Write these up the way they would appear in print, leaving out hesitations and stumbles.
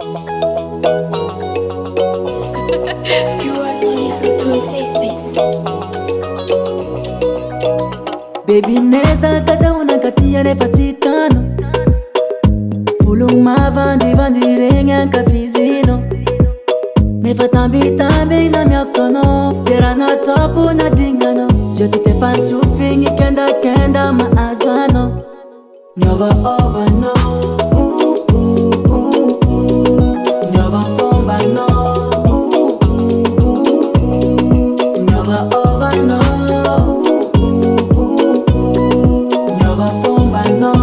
You are not listening to Ace Beats. Baby neza kaza unakatia nefatitano Fuluma vandi renga kafizino Nefatambi na miakono Serana toku na dingano Joti te fanchu fingi kenda maazwano Nyova over no Nyova fomba no Nyova over no Nyova fomba no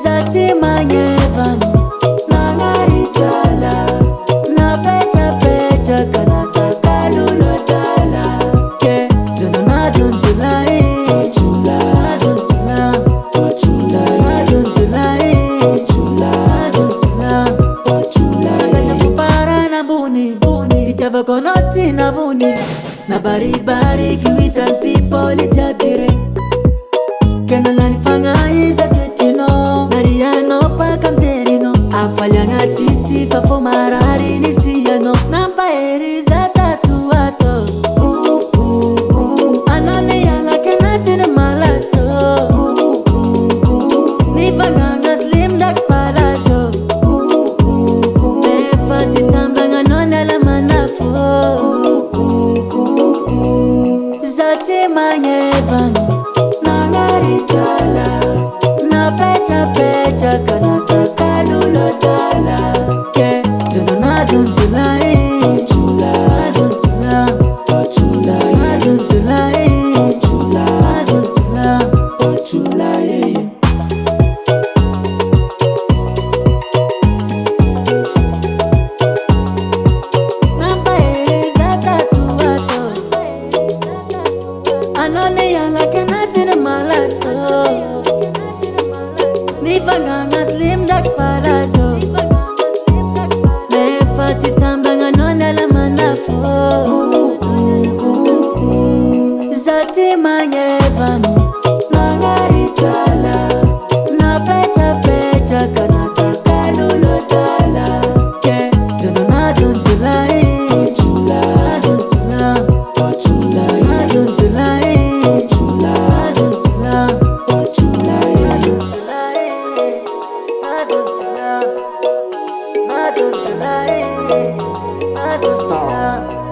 Zati manyevano Nangaritala Na pecha kanata kalulo dala Ke zono na zonzulai Chula zonzula Chula zonzulai Chula zonzula Chula Pecha kufara na buni Vitava konoti na buni Na bari kiwitan people ichabire Kena lani fanga iza ketino Nariano pa kamzerino Afalanga tisi fafo marari nisiyano Nampa eriza tatuato Anone yala kena sine malaso Nifanganga slim jack palaso Nefa chitambanga nona la manafo Zati manyevano Nangaritala Na pecha kanata kalulo dala Ke zono na zonzulai Chula zonzula Chula zonzulai Chula zonzula Chula yeah. Nampa eriza tatuato Anone yala kena sine malaso Nifanganga slim jack palaso Nefa chitambanga nona la manafo Zati manyevano Nangaritala Na pecha kanata kalulo dala Ke zono na zonzulai Chula zonzula Chula zonzulai Chula zonzula Chula Star